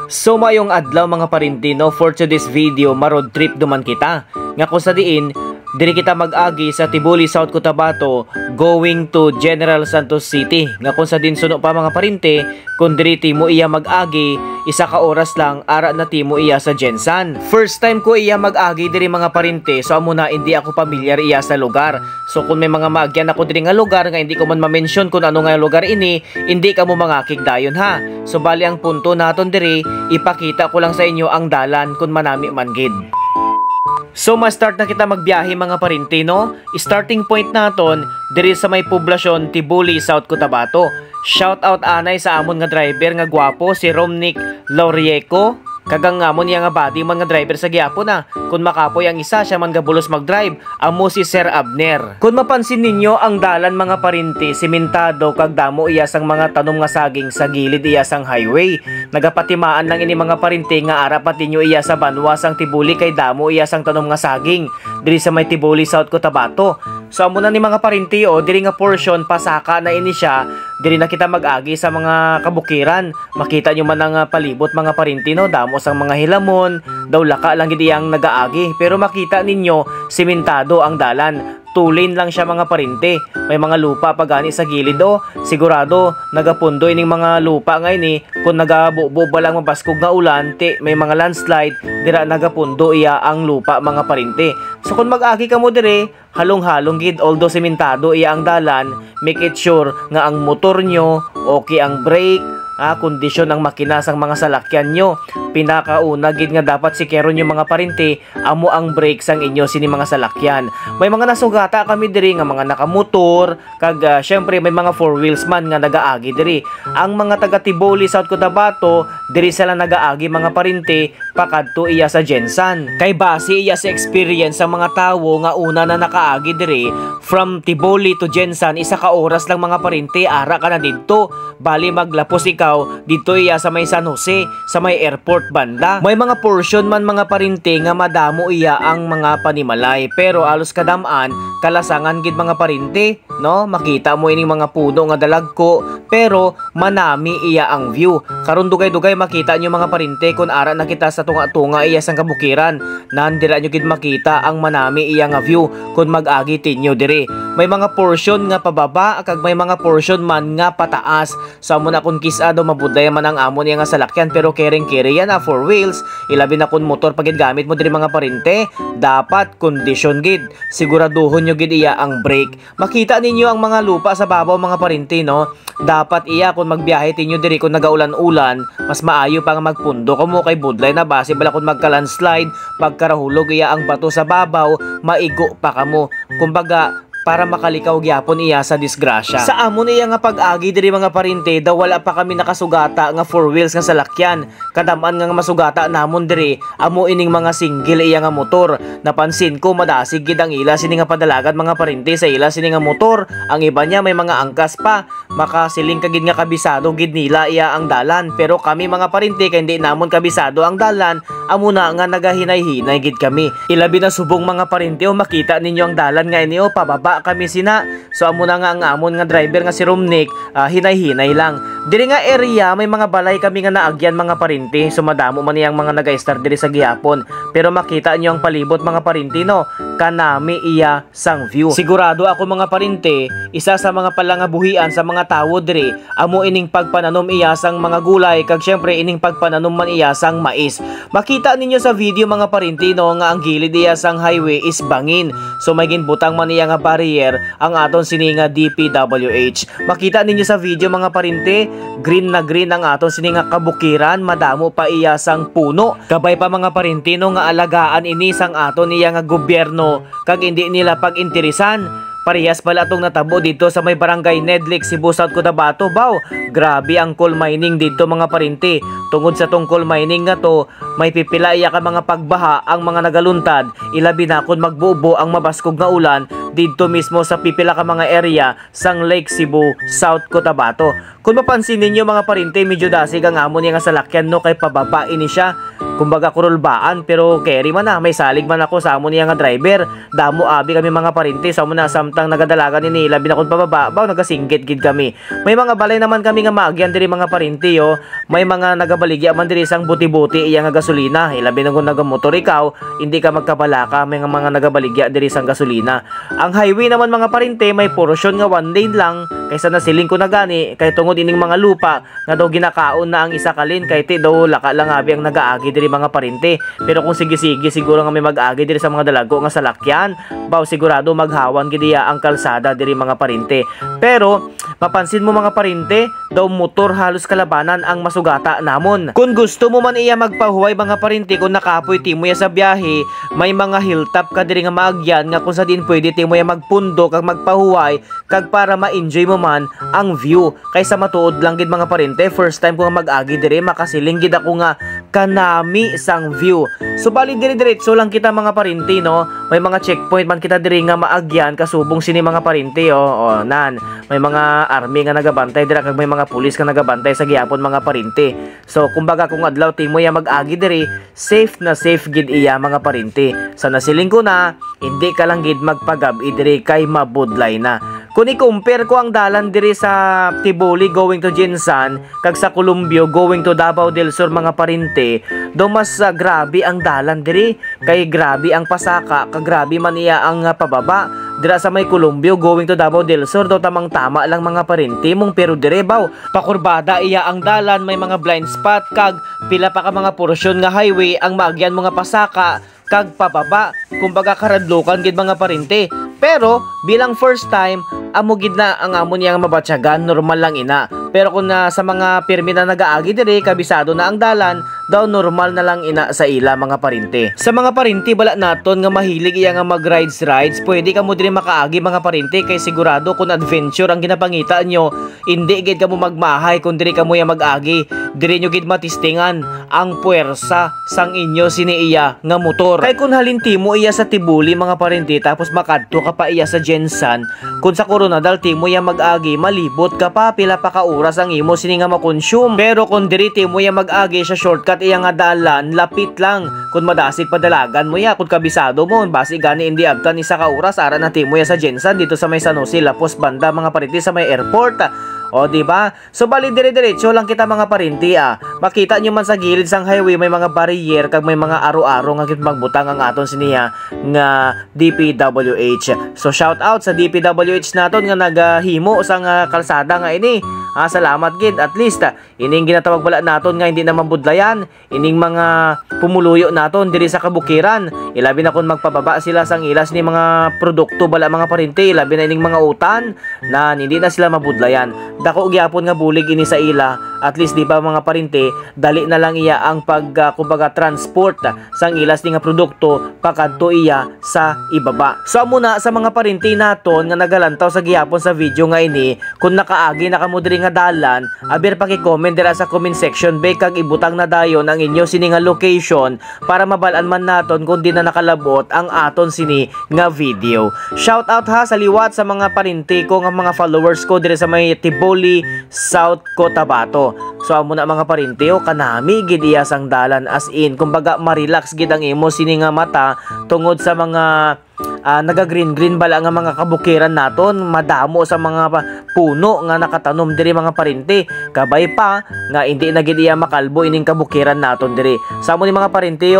So mayong adlaw mga parintino, for today's video marod trip duman kita. Nga kung sa diin, diri kita mag-agi sa Tibuli, South Cotabato going to General Santos City. Nga kung sa din suno pa mga parinte, kung diri timo iya mag-agi, isa ka oras lang ara na timo iya sa Gensan. First time ko iya mag-agi diri mga parinte, so amo na hindi ako pamilyar iya sa lugar. So kung may mga maagyan ako diri nga lugar nga hindi ko man ma-mention kung ano nga lugar ini, hindi ka mo mangakig dayon ha. So bali ang punto naton diri, ipakita ko lang sa inyo ang dalan kung manami man gid. So ma-start na kita magbiyahe mga parintino. Starting point naton diri sa may poblasyon Tibuli, South Cotabato. Shout out anay sa amon nga driver nga gwapo si Romnick Laurieco. Kagang amon niya nga body man nga driver sa giapo na. Kung makapoy ang isa, siya man gabulos mag-drive, amo si Sir Abner. Kung mapansin ninyo ang dalan mga parinti, simentado kag damo iya sang mga tanom nga saging sa gilid iya sang highway. Nagapatimaan lang ini mga parinti nga ara pati nyo iya sa banwa sang Tibuli kay damo iya sang tanom nga saging diri sa may Tibuli, South Cotabato. So amo na ni mga parinti diri nga portion pasaka na ini siya, diri na kita mag-agi sa mga kabukiran. Makita nyo man ang palibot mga parinti damo sang mga hilamon, daw laka lang gid iyang nagaagi, pero makita ninyo simentado ang dalan. 2 lane lang siya mga parinte. May mga lupa pa gani sa gilid sigurado nagapundo ining mga lupa ngayon kung nagabubo ba lang mabaskog nga ulan, may mga landslide, dira nagapundo iya ang lupa mga parinte. So kung mag-agi ka mo dire, halong-halong gid, although sementado iya ang dalan, make it sure nga ang motor nyo okay ang brake, kondisyon ang makina sang mga salakyan nyo. Pinakauna gid nga dapat sikero nyo mga parinte, amo ang brake sang inyo sini mga salakyan. May mga nasugata kami diri nga mga nakamotor, kag syempre may mga 4 wheels man nga nagaagi diri. Ang mga taga Tibuli, South Cotabato, diri sila nagaagi mga parinte pakadto iya sa Gensan. Kay base iya sa experience sa mga tawo nga una na nakaagi diri from Tibuli to Gensan, isa ka oras lang mga parinte ara ka na didto. Bali maglapos ikaw dito iya sa may San Jose, sa may airport banda. May mga portion man mga parinte nga madamo iya ang mga panimalay, pero alos kadamaan kalasangan gid mga parinte, no? Makita mo ining mga puno nga dalagko, pero manami iya ang view. Karon dugay-dugay makita nyo mga parinte kung ara na kita sa tunga-tunga iya sang kabukiran. Nandira nyo gid makita ang manami iya nga view kung mag-agi tinyo diri. May mga portion nga pababa kag may mga portion man nga pataas. So amo na kun kisado mabuday man ang amon iya nga salakyan, pero kering-kere yan 4 wheels. Ilabi na kun motor pagid gamit mo diri mga parinte, dapat condition gid. Siguraduhon nyo gid iya ang brake. Makita ninyo ang mga lupa sa babaw mga parinte, no? Dapat iya kung magbiyahe tinyo diri kung nagaulan-ulan, mas maayo pa nga magpundo kamo kay budlay na base bala kung magka-landslide, pagkarahulog iya ang bato sa babaw, maigo pa kamo. Kumbaga para makalikaw gyapon iya sa disgrasya. Sa amon iya nga pag-agi diri mga parinte, daw wala pa kami nakasugata nga 4 wheels nga salakyan. Kadaman nga masugata namon diri amo ining mga single iya nga motor. Napansin ko madasig gid ang ila sini nga padalagan mga parinte sa ila sini nga motor. Ang iba niya may mga angkas pa, makasiling kagid nga kabisado gid nila iya ang dalan. Pero kami mga parinte kay hindi namon kabisado ang dalan, amo na nga nagahinay-hinay gid kami. Ilabi na subong mga parinte makita ninyo ang dalan nga ini pababa kami sina. So amo na nga ang amon nga driver nga si Romnick, hinay-hinay lang. Diri nga area may mga balay kami nga naagyan mga parinte, so madamo man iyang mga naga-start diri sa gihapon. Pero makita nyo ang palibot mga parinte, no? Kanami iya sang view. Sigurado ako mga parinte, isa sa mga palangabuhian sa mga tawo diri amo ining pagpananom iya sang mga gulay, kag syempre ining pagpananom man iya sang mais. Makita ninyo sa video mga parinte, no, nga ang gilid iya sang highway is bangin. So may ginbutang man iya nga barrier ang aton sini nga DPWH. Makita ninyo sa video mga parinte, green na green ang aton sini nga kabukiran, madamo pa iya sang puno. Kabay pa mga parinte, no, nga alagaan ini sang aton iya nga gobyerno kag hindi nila pag-interesan. Parehas pala itong natabo dito sa may barangay Nedlic, Cebu, South Cotabato. Grabe ang coal mining dito mga parinte. Tungod sa tong coal mining nga to, may pipila iya ka mga pagbaha ang mga nagaluntad. Ilabi na kung magbubo ang mabaskog nga ulan dito mismo sa pipila ka mga area sang Lake Cebu, South Cotabato. Kung mapansin ninyo mga parinte, medyo dasig ang amon nga salakyan, no, kay pababa ini siya. kumbaga kurulbaan, pero carry man na may salig man ako sa amo niya nga driver. Damo abi kami mga parinti sa amo na samtang nagadalagan ni labi na kun pababa nagasinggit gid kami. May mga balay naman kami nga maagyan diri mga parinti may mga nagabaligya man diri sang buti-buti iya nga gasolina. Ilabi na kun nagamotor ikaw hindi ka magkabalaka may mga nagabaligya diri sang gasolina. Ang highway naman mga parinti may portion nga one lane lang kaysa nasiling ko na gani kay tungod ining mga lupa nga daw ginakaon na ang isa kalin kay ti daw laka lang abi ang nagaagi diri mga parinti. Pero kung sige-sige siguro nga may mag-agi diri sa mga dalago nga salakyan sigurado maghawan gid iya ang kalsada diri mga parinti. Pero mapansin mo mga parinti daw motor halos kalabanan ang masugata namon. Kung gusto mo man iya magpahuway mga parinti kung nakapoy timo ya sa biyahe may mga hilltop ka diri nga maagyan nga kung sa din pwede timo ya magpundo kag magpahuway kag para ma-enjoy mo man ang view kaysa matuod lang gid mga parinti. First time ko nga mag-agi diri makasiling gid ako nga kanami sang view. So bali diri-diretso lang kita mga parinti may mga checkpoint man kita diri nga maagyan kasubong sini mga parinti nan may mga army nga nagabantay dira kag may mga pulis nga nagabantay sa gihapon mga parinti. So kumbaga kung adlaw timo ya mag-agi diri safe na safe gid iya mga parinti. Sa nasiling ko na hindi ka lang gid magpagabi diri kay mabudlay na. Kung i-compare ko ang dalan diri sa Tiboli going to Jensan kag sa Columbio going to Davao del Sur mga parinti mas grabe ang dalan diri kay grabe ang pasaka kag grabe man iya ang pababa dira sa may Columbio going to Davao del Sur tamang tama lang mga parinti mong pero dire pakurbada iya ang dalan may mga blind spot kag pila pa ka mga porsyon nga highway ang maagyan mga pasaka kag pababa kumbaga karadlokan gid mga parinti. Pero bilang first time amo gid na ang amo niya nga mabatyagan normal lang ina. Pero kung sa mga pirmi na nagaagi diri kabisado na ang dalan daw normal na lang ina sa ila mga parinti. Sa mga parinti bala naton nga mahilig iya nga mag-rides pwede ka mo diri makaagi mga parinti kay sigurado kung adventure ang ginapangita nyo hindi gid ka mo magmahay kung diri ka mo ya mag-agi diri nyo gid matistingan ang puwersa sang inyo siniiya nga motor. Kay kung halinti mo iya sa Tibuli mga parinti tapos makadto ka pa iya sa Jensan kung sa Coronadal timo ya mag-agi malibot ka pa pila pa ka oras ang imo sini nga makonsume. Pero kung diri timo ya mag-agi sa shortcut iya nga dalan lapit lang kung madasig padalagan mo ya kung kabisado mo basi gani hindi abtan isa ka oras ara na timo ya sa Jensan dito sa may San Jose Lapos banda mga parinti sa may airport. O diba? So bali dire-diretso lang kita mga parinti Makita nyo man sa gilid sang highway may mga barrier kag may mga aro-aro nga gid magbutang ang aton siniya nga DPWH. So shout out sa DPWH naton nga naghimo sang kalsada nga ini. Salamat gid at least ining ginatawag bala naton nga hindi na mabudlayan ining mga pumuluyo naton diri sa kabukiran. Ilabi na kun magpababa sila sang ilas ni mga produkto bala mga parinti ilabi na ining mga utan na hindi na sila mabudlayan. Dako gyapon nga bulig ini sa ila at least di ba mga parinti dali na lang iya ang kumbaga transport sang ilas ni nga produkto pakadto iya sa ibaba. So muna sa mga parinti naton nga nagalantaw sa gihapon sa video nga ini kung nakaagi na kamo diri nga dalan aber paki-comment dira sa comment section be kag ibutang na dayon ang inyo sini nga location para mabalaan man naton kung di na nakalabot ang aton sini nga video. Shout out sa liwat sa mga parinti ko nga mga followers ko diri sa may Tiboli, South Cotabato. So amo na mga parinti kanami gid iya sang dalan as in kumbaga ma-relax gid ang imo sini nga mata tungod sa mga naga-green bala nga mga kabukiran naton madamo sa mga puno nga nakatanom diri mga parinti kabay pa nga hindi na gid iya makalbo ining kabukiran naton diri. Sa amo ni mga parinti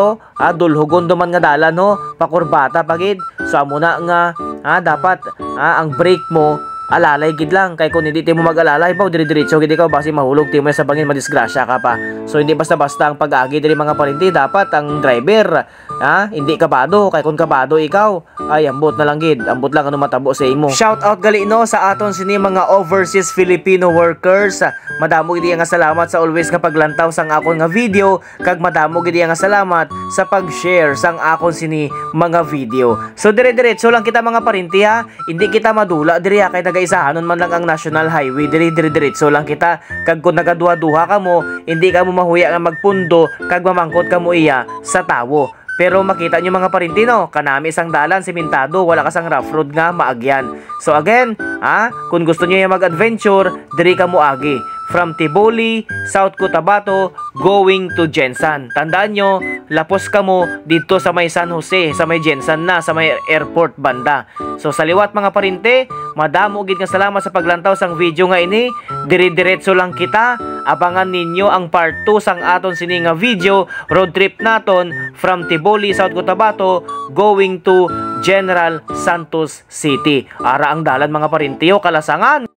dulhugon duman nga dalan pakurbata pagid. So amo na nga dapat ang brake mo alalay gid lang kay kung hindi mo mag-alalay dire-diretso gid ikaw basi mahulog timo sa bangin madisgrasya ka pa. So hindi basta-basta ang pag-agi diri mga parinti dapat ang driver hindi kabado kay kung kabado ikaw ay ambot na lang gid ambot lang ano matabo sa imo. Shout out gali sa aton sini mga overseas Filipino workers. Madamo gid nga salamat sa always nga paglantaw sang akon nga video kag madamo gid nga salamat sa pag-share sang akon sini mga video. So dire-diretso lang kita mga parinti hindi kita madula diri kay isaanon man lang ang national highway dire-diretso lang kita kag kung nagaduha-duha ka mo hindi ka mo mahuya nga magpundo kag mamangkot ka mo iya sa tawo. Pero makita nyo mga parinti kanami isang dalan simentado wala ka sang rough road nga maagyan. So again kung gusto nyo yung mag-adventure diri ka mo agi. from Tiboli, South Cotabato, going to Jensan. Tandaan nyo, lapos ka mo dito sa may San Jose, sa may Jensan na, sa may airport banda. So sa liwat mga parinte, madamo gid nga salamat sa paglantaw sang video nga ini. Dire-diretso lang kita. Abangan ninyo ang part 2 sang aton sini nga video, road trip naton from Tiboli, South Cotabato, going to General Santos City. Ara ang dalan mga parinte, kalasangan.